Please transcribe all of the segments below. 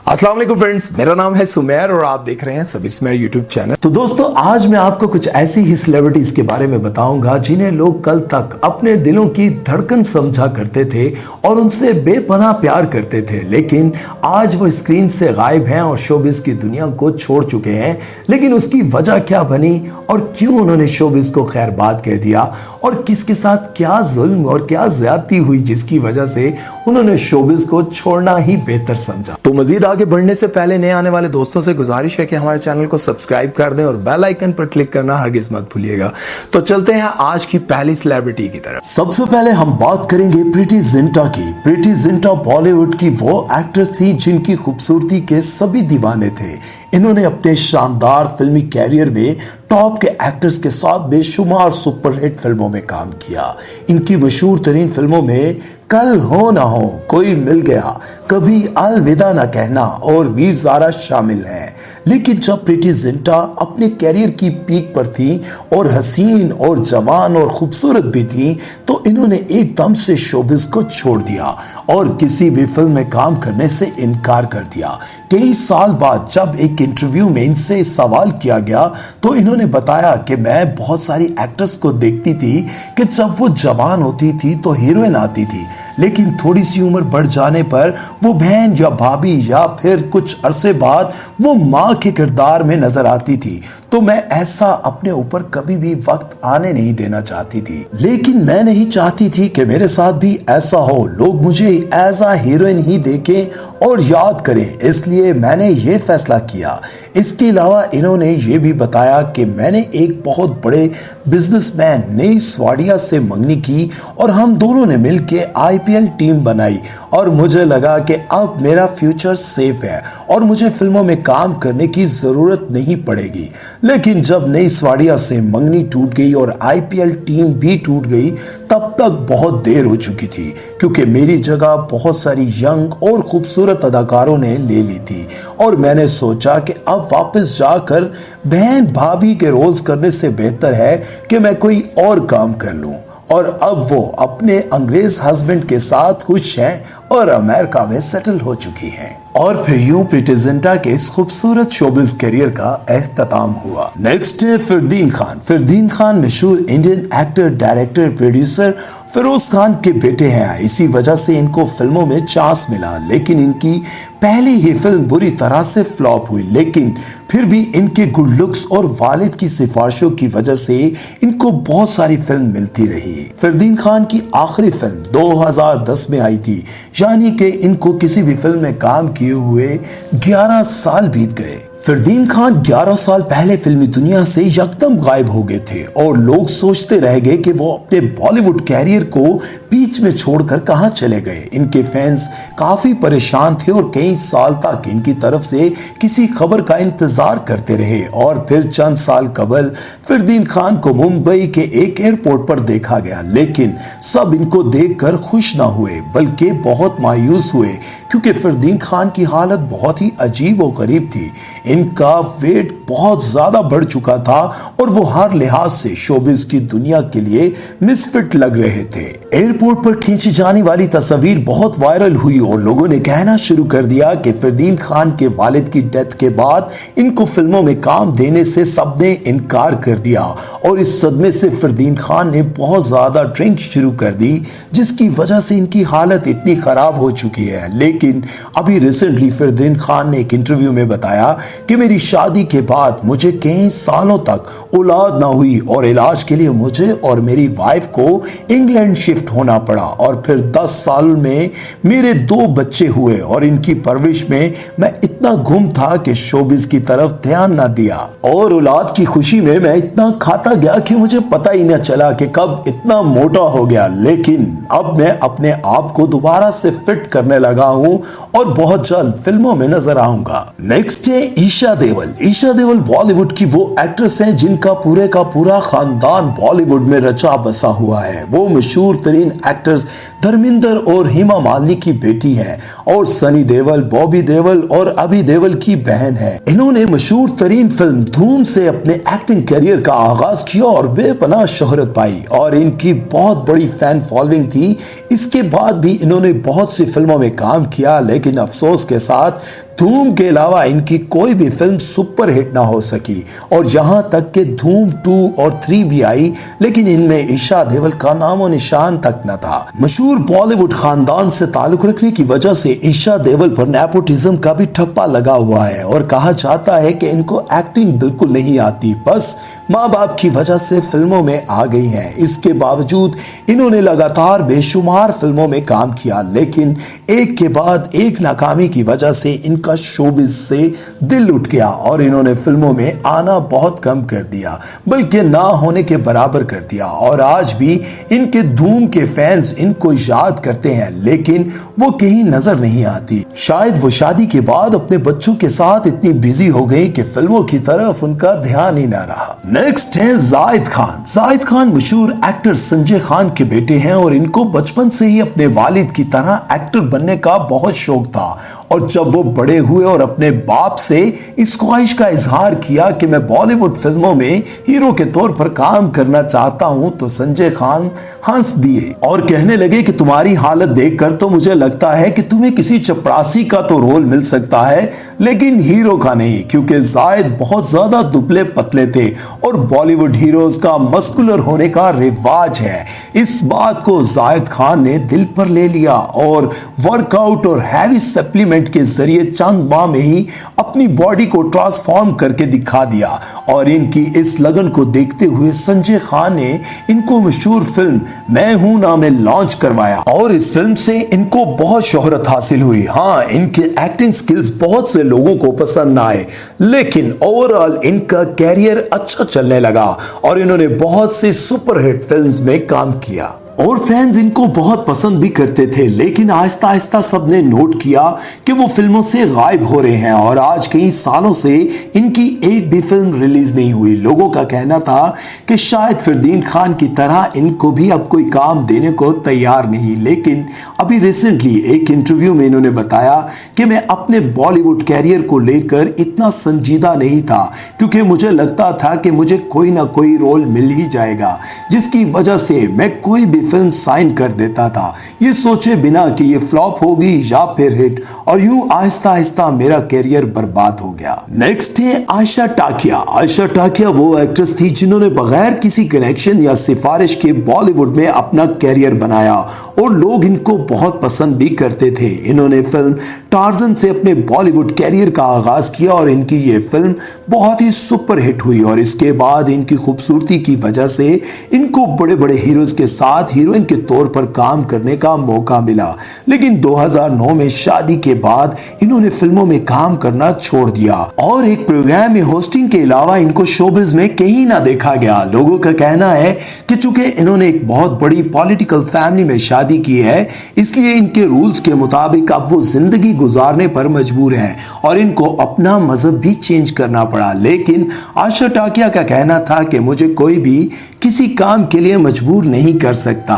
अस्सलाम वालेकुम फ्रेंड्स, मेरा नाम है सुमेर और आप देख रहे हैं सभी सुमेर यूट्यूब चैनल। तो दोस्तों, आज मैं आपको कुछ ऐसी ही सेलिब्रिटीज के बारे में बताऊंगा जिन्हें लोग कल तक अपने दिलों की धड़कन समझा करते थे और उनसे बेपनाह प्यार करते थे, लेकिन आज वो स्क्रीन से गायब हैं और शोबिज की दुनिया को छोड़ चुके हैं। लेकिन उसकी वजह क्या बनी और क्यों उन्होंने शोबिज को खैरबाद कह दिया और किसके साथ क्या जुल्म और क्या ज्यादती हुई जिसकी वजह से उन्होंने शोबिज को छोड़ना ही बेहतर समझा। तो मजीद आगे बढ़ने से पहले नए आने वाले दोस्तों से गुजारिश है कि हमारे चैनल को सब्सक्राइब कर दें और बेल आइकन पर क्लिक करना हरगिज मत भूलिएगा। तो चलते हैं आज की पहली सेलिब्रिटी की तरफ। सबसे पहले हम बात करेंगे प्रीति जिंटा की। प्रीति जिंटा बॉलीवुड की वो एक्ट्रेस थी जिनकी खूबसूरती के सभी दीवाने थे। इन्होंने अपने शानदार फिल्मी कैरियर में टॉप के एक्टर्स के साथ बेशुमार सुपरहिट फिल्मों में काम किया। इनकी मशहूर तरीन फिल्मों में कल हो ना हो, कोई मिल गया, कभी अलविदा ना कहना और वीर ज़ारा शामिल हैं। लेकिन जब प्रीति जिंटा अपने कैरियर की पीक पर थी और हसीन और जवान और खूबसूरत भी थी, तो इन्होंने एकदम से शोबिज को छोड़ दिया और किसी भी फिल्म में काम करने से इनकार कर दिया। कई साल बाद जब एक इंटरव्यू में इनसे सवाल किया गया तो इन्होंने बताया कि मैं बहुत सारी एक्ट्रेस को देखती थी कि जब वो जवान होती थी तो हीरोइन आती थी, लेकिन थोड़ी सी उम्र बढ़ जाने पर वो बहन या भाभी या फिर कुछ अरसे बाद वो माँ के किरदार में नजर आती थी। तो मैं ऐसा अपने ऊपर कभी भी वक्त आने नहीं देना चाहती थी, लेकिन मैं नहीं चाहती थी कि मेरे साथ भी ऐसा हो, लोग मुझे एज अ हीरोइन ही देखें और याद करें, इसलिए मैंने ये फैसला किया। इसके अलावा इन्होंने ये भी बताया कि मैंने एक बहुत बड़े बिजनेसमैन नेइस वाडिया से मंगनी की और हम दोनों ने मिलकर आईपीएल टीम बनाई और मुझे लगा कि अब मेरा फ्यूचर सेफ है और मुझे फिल्मों में काम करने की जरूरत नहीं पड़ेगी। लेकिन जब नेइस वाडिया से मंगनी टूट गई और आईपीएल टीम भी टूट गई, तब तक बहुत देर हो चुकी थी, क्योंकि मेरी जगह बहुत सारी यंग और खूबसूरत अदाकारों ने ले ली थी और मैंने सोचा कि अब वापस जाकर बहन भाभी के रोल्स करने से बेहतर है कि मैं कोई और काम कर लूं। और अब वो अपने अंग्रेज हस्बैंड के साथ खुश हैं और अमेरिका में सेटल हो चुकी हैं। और फिर यूं प्रीति जिंटा के इस खूबसूरत शोबिज करियर का एख्तिताम हुआ। नेक्स्ट है फरदीन खान। फरदीन खान मशहूर Indian actor, director, producer Feroz Khan के बेटे हैं। इसी वजह से इनको फिल्मों में चांस मिला, लेकिन इनकी पहली ही फिल्म बुरी तरह से फ्लॉप हुई। लेकिन फिर भी इनके गुड लुक्स और वालिद की सिफारिशों की वजह से इनको बहुत सारी फिल्म मिलती रही। फरदीन खान की आखिरी फिल्म 2010 में आई थी, यानी कि इनको किसी भी फिल्म में काम किए हुए 11 साल बीत गए। फरदीन खान 11 साल पहले फिल्मी दुनिया से यकदम गायब हो गए थे और लोग सोचते रह गए कि वो अपने बॉलीवुड कैरियर को बीच में छोड़कर कहां चले गए। इनके फैंस काफी परेशान थे और कई साल तक इनकी तरफ से किसी खबर का इंतजार करते रहे। और फिर चंद साल कबल फरदीन खान को मुंबई के एक एयरपोर्ट पर देखा गया, लेकिन सब इनको देखकर खुश ना हुए बल्कि बहुत मायूस हुए, क्योंकि फरदीन खान की हालत बहुत ही अजीब और गरीब थी। इनका वेट बहुत ज्यादा बढ़ चुका था और वो हर लिहाज से शोबिज की दुनिया के लिए मिसफिट लग रहे थे। एयरपोर्ट पर खींची जाने वाली तस्वीर बहुत वायरल हुई और लोगों ने कहना शुरू कर दिया कि फरदीन खान के वालिद की डेथ के बाद इनको फिल्मों में काम देने से सबने इनकार कर दिया और इस सदमे से फरदीन खान ने बहुत ज्यादा ड्रिंक शुरू कर दी, जिसकी वजह से इनकी हालत इतनी खराब हो चुकी है। लेकिन अभी रिसेंटली फरदीन खान ने एक इंटरव्यू में बताया कि मेरी शादी के बाद मुझे कई सालों तक औलाद ना हुई और इलाज के लिए मुझे और मेरी वाइफ को इंग्लैंड शिफ्ट होना पड़ा और फिर 10 साल में मेरे 2 बच्चे हुए और इनकी परवरिश में मैं इतना गुम था कि शोबिज की तरफ ध्यान ना दिया और औलाद की खुशी में मैं इतना खाता गया कि मुझे पता ही न चला कि कब इतना मोटा हो गया। लेकिन अब मैं अपने आप को दोबारा से फिट करने लगा हूं और बहुत जल्द फिल्मों में नजर आऊंगा। नेक्स्ट है ईशा देओल। ईशा देओल बॉलीवुड की वो एक्ट्रेस हैं जिनका पूरे का पूरा खानदान बॉलीवुड में रचा बसा हुआ है। वो मशहूर तरीन एक्टर्स धर्मेंद्र और हेमा मालिनी की बेटी हैं और सनी देओल, बॉबी देओल और अभी देओल की बहन है। इन्होंने मशहूर तरीन फिल्म धूम से अपने एक्टिंग करियर का आगाज किया और बेपनाह शोहरत पाई और इनकी बहुत बड़ी फैन फॉलोइंग थी। इसके बाद भी इन्होंने बहुत सी फिल्मों में काम किया, लेकिन अफसोस के साथ धूम के अलावा इनकी कोई भी फिल्म सुपर हिट ना हो सकी और यहाँ तक कि धूम 2 और 3 भी आई, लेकिन इनमें ईशा देओल का नामो निशान तक न था। मशहूर बॉलीवुड खानदान से ताल्लुक रखने की वजह से ईशा देओल पर नेपोटिज्म का भी ठप्पा लगा हुआ है और कहा जाता है कि इनको एक्टिंग बिल्कुल नहीं आती, बस माँ बाप की वजह से फिल्मों में आ गई हैं। इसके बावजूद इन्होंने लगातार बेशुमार फिल्मों में काम किया, लेकिन एक के बाद एक नाकामी की वजह से इनका शोबिज से दिल उठ गया और इन्होंने फिल्मों में आना बहुत कम कर दिया, बल्कि ना होने के बराबर कर दिया। और आज भी इनके धूम के फैंस इनको याद करते हैं, लेकिन वो कहीं नजर नहीं आती। शायद वो शादी के बाद अपने बच्चों के साथ इतनी बिजी हो गई कि फिल्मों की तरफ उनका ध्यान ही ना रहा। नेक्स्ट है जाहिद खान। जाहिद खान मशहूर एक्टर संजय खान के बेटे हैं और इनको बचपन से ही अपने वालिद की तरह एक्टर बनने का बहुत शौक था। और जब वो बड़े हुए और अपने बाप से इस ख्वाहिश का इजहार किया कि मैं बॉलीवुड फिल्मों में हीरो के तौर पर काम करना चाहता हूं, तो संजय खान हंस दिए और कहने लगे कि तुम्हारी हालत देखकर तो मुझे लगता है कि तुम्हें किसी चपरासी का तो रोल मिल सकता है, लेकिन हीरो का नहीं, क्योंकि जाहिद बहुत ज्यादा दुबले पतले थे और बॉलीवुड हीरोज का मस्कुलर होने का रिवाज है। इस बात को जाहिद खान ने दिल पर ले लिया और वर्कआउट और हैवी सप्लीमेंट के जरिए चंद माह में ही अपनी बॉडी को ट्रांसफॉर्म करके दिखा दिया। और इनकी इस लगन को देखते हुए संजय खान ने इनको मशहूर फिल्म मैं हूं ना में लॉन्च करवाया और इस फिल्म से इनको बहुत शोहरत हासिल हुई। हाँ, इनके एक्टिंग स्किल्स बहुत से लोगों को पसंद आए, लेकिन ओवरऑल इनका कैरियर अच्छा चलने लगा और इन्होंने बहुत सी सुपरहिट फिल्म्स में काम किया और फैंस इनको बहुत पसंद भी करते थे। लेकिन आहिस्ता आहिस्ता सबने नोट किया कि वो फिल्मों से गायब हो रहे हैं और आज कई सालों से इनकी एक भी फिल्म रिलीज नहीं हुई। लोगों का कहना था कि शायद फरदीन खान की तरह इनको भी अब कोई काम देने को तैयार नहीं, लेकिन अभी रिसेंटली एक इंटरव्यू में इन्होंने बताया कि मैं अपने बॉलीवुड कैरियर को लेकर इतना संजीदा नहीं था, क्योंकि मुझे लगता था कि मुझे कोई ना कोई रोल मिल ही जाएगा, जिसकी वजह से मैं कोई भी फिल्म साइन कर देता था, ये सोचे बिना कि ये फ्लॉप होगी या फिर हिट, और यूं आहिस्ता आहिस्ता मेरा कैरियर बर्बाद हो गया। नेक्स्ट है आयशा टाकिया। आयशा टाकिया वो एक्ट्रेस थी जिन्होंने बगैर किसी कनेक्शन या सिफारिश के बॉलीवुड में अपना कैरियर बनाया और लोग इनको बहुत पसंद भी करते थे। इन्होंने फिल्म टार्जन से अपने बॉलीवुड कैरियर का आगाज किया और इनकी ये फिल्म बहुत ही सुपर हिट हुई और इसके बाद इनकी खूबसूरती की वजह से इनको बड़े बड़े हीरोज के साथ हीरोइन के तौर पर काम करने का मौका मिला। लेकिन 2009 में शादी के बाद इन्होंने फिल्मों में काम करना छोड़ दिया और एक प्रोग्राम में होस्टिंग के अलावा इनको शोबिज में कहीं ना देखा गया। लोगों का कहना है कि चूंकि इन्होंने एक बहुत बड़ी पॉलिटिकल फैमिली में शादी की है, इसलिए इनके रूल्स के मुताबिक अब वो जिंदगी गुजारने पर मजबूर हैं और इनको अपना मजहब भी चेंज करना पड़ा। लेकिन आयशा टाकिया का कहना था कि मुझे कोई भी किसी काम के लिए मजबूर नहीं कर सकता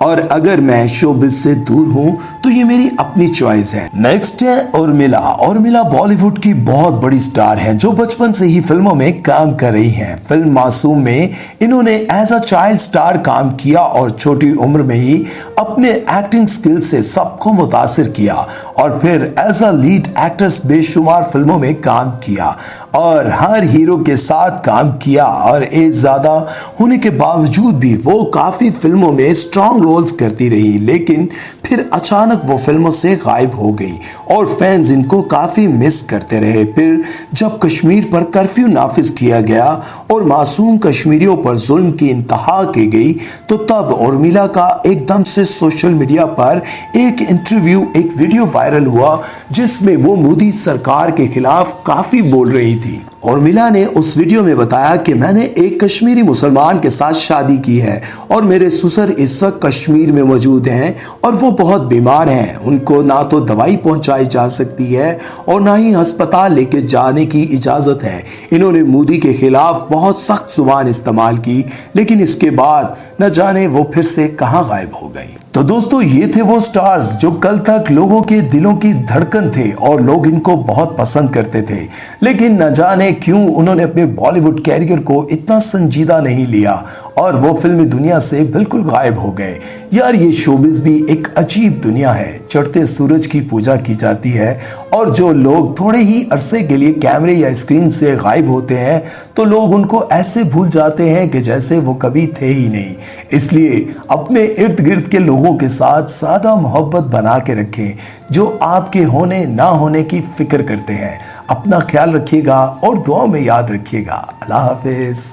और अगर मैं शोबिज से दूर हूं तो ये मेरी अपनी चॉइस है। नेक्स्ट है उर्मिला। उर्मिला बॉलीवुड की बहुत बड़ी स्टार हैं जो बचपन से ही फिल्मों में काम कर रही हैं। फिल्म मासूम में इन्होंने एज अ चाइल्ड स्टार काम किया और छोटी उम्र में ही अपने एक्टिंग स्किल से सबको मुतासिर किया और फिर एज अ लीड एक्ट्रेस बेशुमार फिल्मों में काम किया और हर हीरो के साथ काम किया और एज ज्यादा होने के बावजूद भी वो काफी फिल्मों में स्ट्रॉन्ग रोल्स करती रही, लेकिन फिर अचानक वो फिल्मों से गायब हो गई और फैंस इनको काफी मिस करते रहे। फिर जब कश्मीर पर कर्फ्यू नाफिज किया गया और मासूम कश्मीरियों पर जुल्म की इंतहा की गई, तो तब उर्मिला का एकदम से सोशल मीडिया पर एक इंटरव्यू, एक वीडियो वायरल हुआ जिसमें वो मोदी सरकार के खिलाफ काफी बोल रही थी। उर्मिला ने उस वीडियो में बताया कि मैंने एक कश्मीरी मुसलमान के साथ शादी की है और मेरे ससुर इस वक्त कश्मीर में मौजूद हैं और वो बहुत बीमार हैं। उनको ना तो दवाई पहुंचाई जा सकती है और ना ही अस्पताल लेके जाने की इजाजत है। इन्होंने मोदी के खिलाफ बहुत सख्त जुबान इस्तेमाल की, लेकिन इसके बाद न जाने वो फिर से कहां गायब हो गई। तो दोस्तों, ये थे वो स्टार्स जो कल तक लोगों के दिलों की धड़कन थे और लोग इनको बहुत पसंद करते थे, लेकिन न जाने क्यों उन्होंने अपने बॉलीवुड कैरियर को इतना संजीदा नहीं लिया और वो फिल्मी दुनिया से बिल्कुल गायब हो गए। यार ये शोबिज भी एक अजीब दुनिया है। चढ़ते सूरज की पूजा की जाती है और जो लोग थोड़े ही अरसे के लिए कैमरे या स्क्रीन से गायब होते हैं तो लोग उनको ऐसे भूल जाते हैं कि जैसे वो कभी थे ही नहीं। इसलिए अपने इर्द गिर्द के लोगों के साथ सादा मोहब्बत बना के रखें जो आपके होने ना होने की फिक्र करते हैं। अपना ख्याल रखिएगा और दुआ में याद रखिएगा। अल्लाह हाफिज।